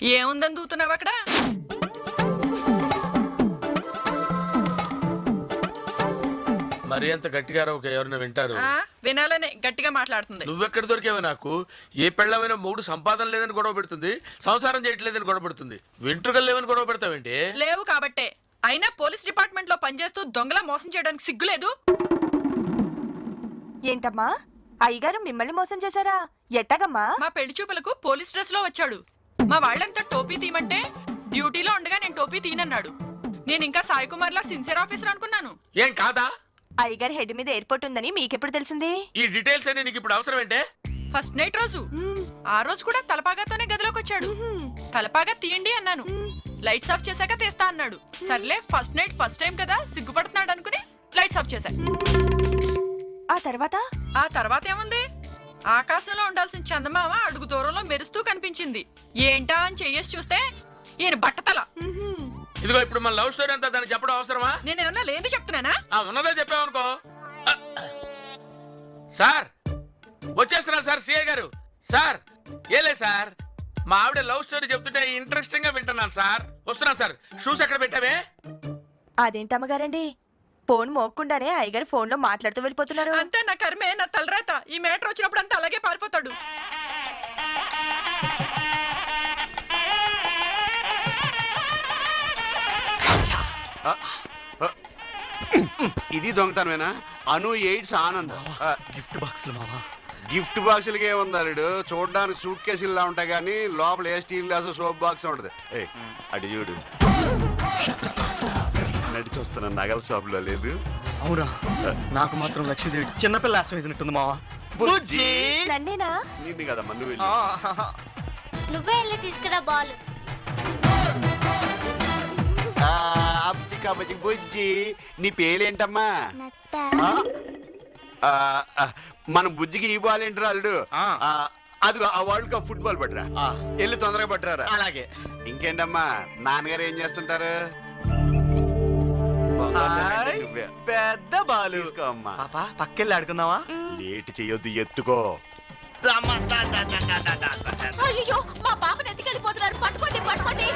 ఏముందని దూతున్నావు అక్కడ? మరి అంత గట్టిగా ఎవరైనా వింటారు? వినాలనే గట్టిగా మాట్లాడుతుంది. నువ్వెక్కడ దొరికేవా నాకు? ఏ పెళ్ళమైనా మూడు సంపాదన లేదని గొడవ పెడుతుంది, సంసారం చేయట్లేదని గొడవ పెడుతుంది. వెంట్రుకలు లేవని గొడవ పెడతావేంటి? లేవు కాబట్టే. అయినా పోలీస్ డిపార్ట్మెంట్ లో పనిచేస్తూ దొంగలా మోసం చేయడానికి సిగ్గులేదు? ఏంటమ్మా, అయ్యగారు మిమ్మల్ని మోసం చేశారా? ఎట్టగమ్మా? మా పెళ్లి చూపులకు పోలీస్ డ్రెస్ లో వచ్చాడు. మా వాళ్ళంతా టోపీ తీయమంటే డ్యూటీలో ఉండగా నేను టోపీ తీనన్నాడు. నేను ఇంకా సాయి కుమార్ లా సిన్సియర్ ఆఫీసర్ అనుకున్నాను. ఏం కాదా? అయ్యగారి హెడ్ మీద ఎయిర్పోర్ట్ ఉందని మీకెప్పుడు తెలిసింది? ఈ డీటెయిల్స్ అన్ని నీకు ఇప్పుడు అవసరం ఏంటే? ఫస్ట్ నైట్ రోజు, ఆ రోజు కూడా తలపాగాతోనే గదిలోకి వచ్చాడు. తలపాగా తీయండి అన్నాను. లైట్స్ ఆఫ్ చేశాక తీస్తా అన్నాడు. సర్లే ఫస్ట్ నైట్ ఫస్ట్ టైం కదా సిగ్గుపడుతున్నాడు అనుకుని లైట్స్ ఆఫ్ చేశా. ఆ తర్వాత ఏముంది? ఆకాశంలో ఉండాల్సిన చందమామ అడుగు దూరంలో మెరుస్తూ కనిపించింది. ఏంటా అని చెయ్యేసి చూస్తే ఈయన బట్టతల. ఇదిగో ఇప్పుడు మన లవ్ స్టోరీ అంతా దానికి చెప్పడం అవసరమా? నేను ఏమన్నా లేదు చెప్తున్నానా? ఉన్నదే చెప్పావనుకో. సార్ వచ్చేస్తున్నా సార్. సిఏ గారు సార్. ఏలే సార్, మా ఆవిడ లవ్ స్టోరీ చెప్తుంటే ఇంట్రెస్టింగ్ గా వింటున్నాను సార్. వస్తున్నాను సార్. షూస్ ఎక్కడ పెట్టావే? అదేంటమ్మగారండి, ఫోన్ మోక్కుండానే అయ్యగారు ఫోన్ లో మాట్లాడుతూ వెళ్ళిపోతున్నారు. అంతే, నా కర్మే, నా తలరాత. ఈ మ్యాటర్ వచ్చినప్పుడు అంతా అలాగే పారిపోతాడు. ఇది దొంగతనమేనా? అను ఎయిడ్స్ ఆనంద్ గిఫ్ట్ బాక్సులు మామా. గిఫ్ట్ బాక్సులకి ఏముందాడు? చూడడానికి సూట్ కేసులా ఉంటాయి కానీ లోపల ఏ స్టీల్ గ్లాస్ సోప్ బాక్స్ ఉంటది. అడి చూడు, నడిచి వస్తున్న నగల షాప్ లో లేదు. అవునా? నాకు మాత్రం లక్ష్మీదేవి చిన్నపిల్ల ఆశ్రయించినట్టుంది మావా. నిన్ను కదమ్మా, నువ్వు నువ్వే వెళ్ళి తీసుకురా బాల్. బుజ్జి, నీ పేరేంటమ్మా? మన బుజ్జికి ఈ బాల్ ఏంటి రాడు? అదిగో ఆ వరల్డ్ కప్ ఫుట్బాల్ పట్టరా. వెళ్ళి తొందరగా పట్టరా. అలాగే. ఇంకేంటమ్మా, నాన్నగారు ఏం చేస్తుంటారు? పెద్ద బాలు తీసుకోమ్మా. పాపా పక్కెళ్ళి ఆడుకుందావా? లేట్ చెయ్యొద్దు, ఎత్తుకో. అయ్యో, మా పాపని ఎత్తుకెళ్ళిపోతున్నారు. పట్టుకోండి పట్టుకోండి.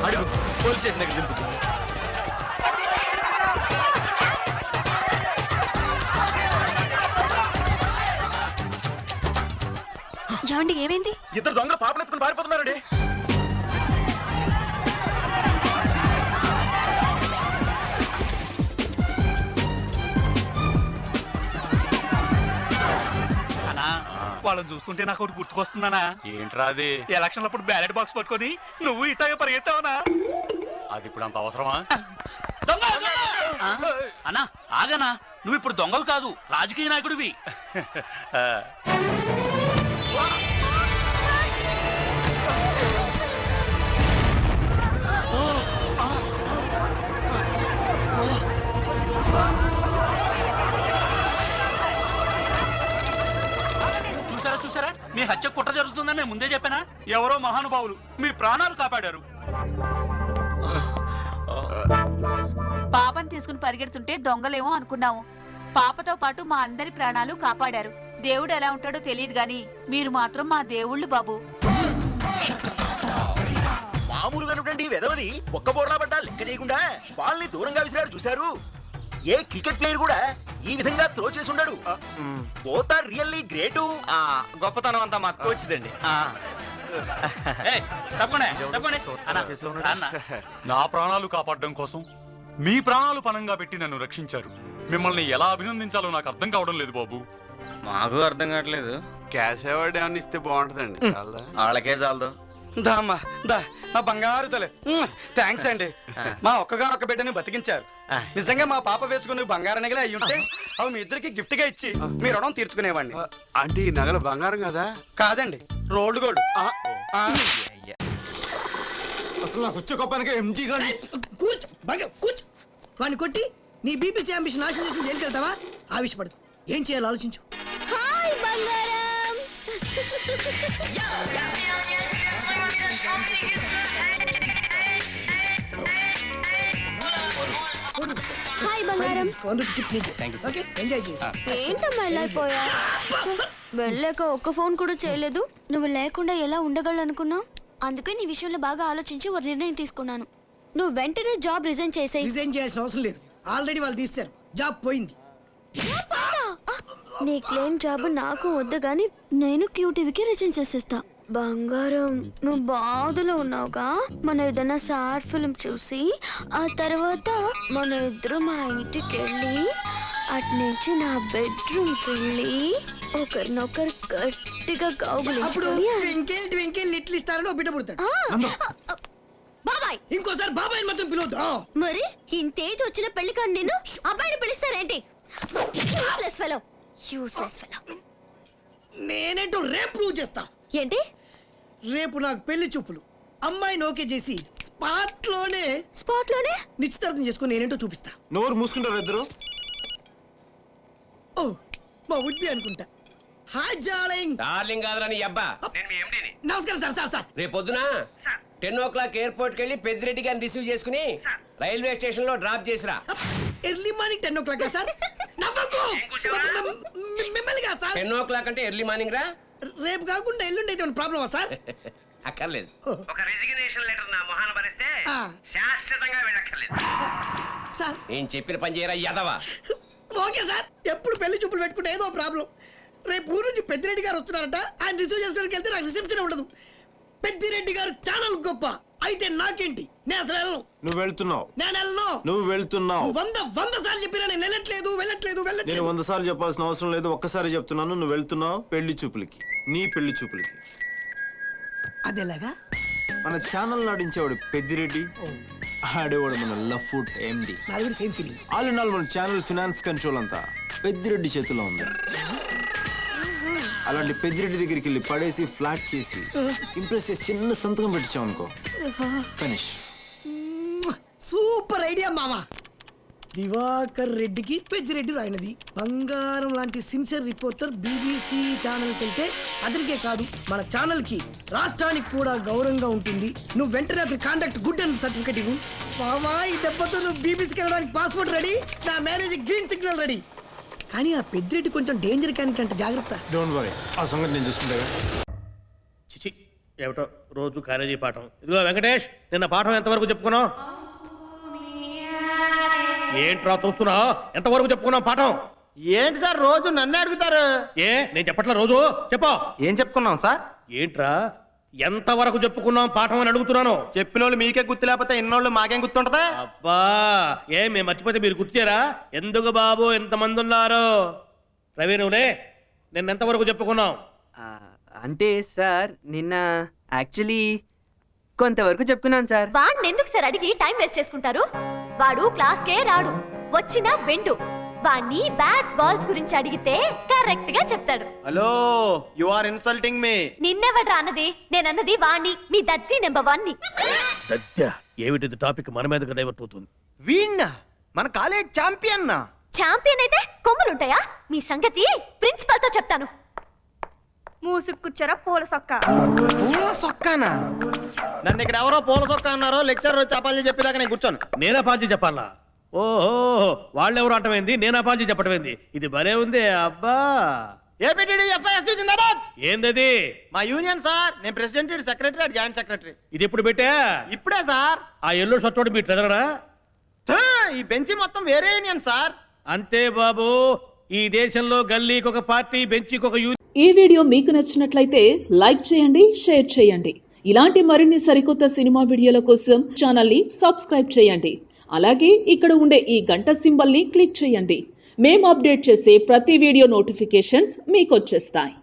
అడుగు, పోలీస్ స్టేషన్ దగ్గర దింపుతుంది. ఏమండి, ఏమైంది? ఇద్దరు దొంగలు పాపనెత్తుకుని పారిపోతున్నారండి. వాళ్ళని చూస్తుంటే నాకు ఒకటి గుర్తుకొస్తుందనా. ఏంట్రా అది? ఎలక్షన్ అప్పుడు బ్యాలెట్ బాక్స్ పట్టుకొని నువ్వు ఇట్లాగే పరిగెత్తావునా? అది ఇప్పుడు అంత అవసరమా? అన్నా ఆగనా, నువ్వు ఇప్పుడు దొంగలు కాదు, రాజకీయ నాయకుడివి. చూసారా, మీ హత్య కుట్ర జరుగుతుందని నేను ముందే చెప్పానా? ఎవరో మహానుభావులు మీ ప్రాణాలు కాపాడారు. పాపని తీసుకుని పరిగెడుతుంటే దొంగలేమో అనుకున్నాము. పాపతో పాటు మా అందరి ప్రాణాలు కాపాడారు. దేవుడు ఎలా ఉంటాడో తెలియదు గాని మీరు మాత్రం మా దేవుళ్ళు బాబు. మామూలుగానుండి వెదవది ఒక్క బోర్లా పడ్డా లెక్క చేయకుండా వాళ్ళని దూరంగా విసిరారు. చూశారు? ఏ క్రికెట్ ప్లేయర్ కూడా ఈ విధంగా త్రో చేసి ఉండడు. Both are really great. గొప్పతనం అంతా మా కోచ్దండి. నా ప్రాణాలు కాపాడడం కోసం మీ ప్రాణాలు పనంగా పెట్టి నన్ను రక్షించారు. మిమ్మల్ని ఎలా అభినందించాలో నాకు అర్థం కావడం లేదు బాబు. మాకు అర్థం కావట్లేదు. క్యాష్ అవార్డు ఏమన్నా ఇస్తే బాగుంటదండి. వాళ్ళకే చాలదు. దామ్మా దా, నా బంగారు తలే. థ్యాంక్స్ అండి. మా ఒక్కగానొక్క బిడ్డని బతికించారు. నిజంగా మా పాప వేసుకుని బంగారం నగలే అయ్యి ఉంటే అవి మీ ఇద్దరికి గిఫ్ట్ గా ఇచ్చి మీ రుణం తీర్చుకునేవాడిని. అంటే ఈ నగలు బంగారం కదా? కాదండి, రోల్డ్ గోల్డ్. అసలు నాకు వచ్చే కోపానికి ఎంజీ గాని కూర్చో కూర్చో వాడిని కొట్టి నీ బీపీసీ అంబిషన్ నాశనం చేసి జైలుకి వెళ్తావా? ఆవేశపడకు, ఏం చేయాలో ఆలోచించు. హాయ్ బంగారం. హాయ్ బంగారం. ఓకే ఎంజాయ్ చేయి. ఏంటమ్మా ఇలా అయిపోయా? వెళ్ళాక ఒక్క ఫోన్ కూడా చేయలేదు. నువ్వు లేకుండా ఎలా ఉండగలనుకున్నావు? అందుకే నీ విషయంలో బాగా ఆలోచించి ఒక నిర్ణయం తీసుకున్నాను. నువ్వు వెంటనే జాబ్ రిజైన్ చేసేయి. రిజైన్ చేయాల్సిన అవసరం లేదు, ఆల్రెడీ వాళ్ళు తీశారు, జాబ్ పోయింది. నీ క్లెయిమ్ జాబ్ నాకు వద్దు గానీ నేను క్యూటీవీకి రిజైన్ చేసేస్తా. బంగారం, నువ్వు బాధలో ఉన్నావుగా. మన ఏదైనా సార్ ఫిల్మ్ చూసి ఆ తర్వాత మన ఇద్దరు మా ఇంటికి వెళ్ళి అట్నుంచి నా బెడ్రూమ్కి వెళ్ళి ఒకరినొకరు గట్టిగా అప్పుడు కౌగులించుకొని ట్వింకిల్ ట్వింకిల్ లిటిల్ స్టార్ అని ఓ బిడ్డ పుడతాడు. బాబాయ్, ఇంకోసారి బాబాయ్ మాత్రం పిలవద్దు. మరి ఇంతేజ్ వచ్చిన పెళ్లి కాదు నేను అబ్బాయిని పిలుస్తారేంటి? Useless fellow, useless fellow. నేనేంటో రేపు ప్రూవ్ చేస్తా. ఏంటి? రేపు నాకు పెళ్లి చూపులు, అమ్మాయిని ఓకే చేసి స్పాట్ లోనే నిశ్చితార్థం చేసుకుని నేనేంటో చూపిస్తా. నోరు మూసుకుంటారు ఇద్దరు. ఓ మా ఉడ్బి అనుకుంటా. Hi darling. డార్లింగ్ కాదురా నీ అబ్బా. నమస్కారం సార్. సార్ సార్ రేపు పొద్దున 10 o'clock ఎయిర్పోర్ట్కి వెళ్ళి పెద్దిరెడ్డి గారిని రిసీవ్ చేసుకుని రైల్వే స్టేషన్ లో డ్రాప్ చేసిరా. Early morning 10 o'clock sir. నవ్వకు. మిమ్మల్ని కాదు సార్. 10 o'clock అంటే ఎర్లీ మార్నింగ్ రా. రేపు కాకుండా ఎల్లుండి అయితే ప్రాబ్లమా సార్? అక్కర్లేదు. ఒక రిజిగ్నేషన్ లెటర్ నా మొహాన భరిస్తే శాశ్వతంగా వెళ్ళక్కర్లేదు. సార్ నేను చెప్పిన పని చేయరా యదవా. Okay sir. ఎప్పుడు పెళ్లి చూపులు పెట్టుకుంటే ఏదో ప్రాబ్లం. రేపు ఊరు నుంచి పెద్దిరెడ్డి గారు వస్తున్నారంట. ఆయన రిసీవ్ చేసుకోవడానికి వెళ్తే నాకు రిసెప్షన్ ఉండదు. పెద్దిరెడ్డి గారు ఛానల్ గొప్ప అయితే నాకేంటి? నేను అసలు వెళ్ళను. నువ్వు వెళ్తున్నావు. నేను వెళ్ళను. నువ్వు వెళ్తున్నావు. వంద సార్లు చెప్పినా నేను వెళ్ళట్లేదు. నేను 100 సార్లు చెప్పాల్సిన అవసరం లేదు, ఒక్కసారి చెప్తున్నాను. నువ్వు వెళ్తున్నావు పెళ్లి చూపులకి, నీ పెళ్లి చూపులకి. అదేలాగా? మన ఛానల్ నాడించేవాడు పెద్దిరెడ్డి, ఆడేవాడు మన love food MD. Same feeling. All in all మన ఛానల్ ఫినాన్స్ కంట్రోల్ అంతా పెద్దిరెడ్డి చేతిలో ఉంది. అలాంటి పెద్దిరెడ్డి దగ్గరికి వెళ్ళి పడేసి ఫ్లాట్ చేసి ఇంప్రెస్ చేసి చిన్న సంతకం పెట్టించాం అనుకో, ఫినిష్. సూపర్ ఐడియా మామా. దివాకర్ రెడ్డికి పెద్దిరెడ్డి రాయినది. బంగారం లాంటి సిన్సియర్ రిపోర్టర్ బీబీసీ ఛానల్కి వెళ్తే అతనికే కాదు మన ఛానల్కి, రాష్ట్రానికి కూడా గౌరవంగా ఉంటుంది. నువ్వు వెంటనే అతని కాంటాక్ట్ గుడ్ అండ్ సర్టిఫికేట్ ఇవ్వు. మామా, ఈ దెబ్బతో నువ్వు బీబీసీకి వెళ్ళడానికి పాస్పోర్ట్ రెడీ, నా మ్యారేజ్ గ్రీన్ సిగ్నల్ రెడీ. కానీ ఆ పెద్దిరెడ్డి కొంచెం డేంజర్ క్యాండిడేట్ అంటే జాగ్రత్త. డోంట్ వరీ, ఆ సంగతి నేను చూసుకుంటా. చిచి ఏమిటో రోజు కాలేజీ పాఠం. ఇదిగో వెంకటేష్, నిన్న పాఠం ఎంతవరకు చెప్పుకున్నావు? ఏంట్రా చూస్తున్నావు? ఎంతవరకు చెప్పుకున్నావు పాఠం? ఏంటి సార్ రోజు నన్ను అడుగుతారు? ఏ నేను చెప్పట్లా? రోజు చెప్పు. ఏం చెప్పుకున్నాం సార్? ఏంట్రా ఎంతవరకు చెప్పుకున్నాం పాఠం అని అడుగుతున్నాను. చెప్పిన వాళ్ళు మీకే గుర్తు లేకపోతే ఇన్నోళ్ళు మాకేం గుర్తుంటదా? అబ్బా, మేము మర్చిపోతే మీరు గుర్తుచేరా? ఎందుకు బాబు ఎంతమంది ఉన్నారు? రవి నువ్వులే, నిన్న ఎంతవరకు చెప్పుకున్నాం? అంటే సార్ నిన్న యాక్చువల్లీ కొంతవరకు చెప్పుకున్నాను సార్. వాడిని ఎందుకు సార్ అడిగి టైం వేస్ట్ చేసుకుంటారు? వాడు క్లాస్కే రాడు, వచ్చినా బెండు. వాణ్ణి బ్యాట్స్ బాల్స్ గురించి అడిగితే కరెక్ట్ గా చెప్తాడు. Hello, you are insulting me. నిన్నెవడ్రా అన్నది? నేనన్నది వాణ్ణి, మీ దత్తి నెంబర్ 1 ని. దత్య ఏమిటిది? టాపిక్ మన మీదకి డైవర్ట్ అవుతుంది. వీణ్ణ మన కాలేజ్ ఛాంపియన్. ఛాంపియన్ అయితే కొమ్ములుంటాయా? మీ సంగతి ప్రిన్సిపల్ తో చెప్తాను. మూసుకుచ్చరా పూల సొక్క. పూల సొక్కానా? నన్ను ఇక్కడ ఎవరో పూల సొక్క అన్నారో లెక్చర్ వచ్చి అపాలజీ చెప్పేదాకా నేను కూర్చోను. నేను అపాలజీ చెప్పాలా? ఓహో, వాళ్ళెవరు అంటమైంది, నేను అపాలజీ చెప్పటమైంది. ఇది భలే ఉంది. అబ్బా, ఏందది? మా యూనియన్ సార్. నేను ప్రెసిడెంట్, సెక్రటరీ, జాయింట్ సెక్రటరీ. ఇది ఎప్పుడు పెట్టా? ఇప్పుడే సార్. ఆ ఎల్లో షర్ట్ వాడు మీ ట్రెజరరా? ఈ బెంచి మొత్తం వేరే యూనియన్ సార్. అంతే బాబు, ఈ దేశంలో గల్లీకి ఒక పార్టీ, బెంచికి ఒక యూనియన్. ఈ వీడియో మీకు నచ్చినట్లయితే లైక్ చేయండి, షేర్ చేయండి. ఇలాంటి మరిన్ని సరికొత్త సినిమా వీడియోల కోసం ఛానల్ని సబ్స్క్రైబ్ చేయండి. అలాగే ఇక్కడ ఉండే ఈ గంట సింబల్ని క్లిక్ చేయండి. మేము అప్డేట్ చేసే ప్రతి వీడియో నోటిఫికేషన్స్ మీకు వచ్చేస్తాయి.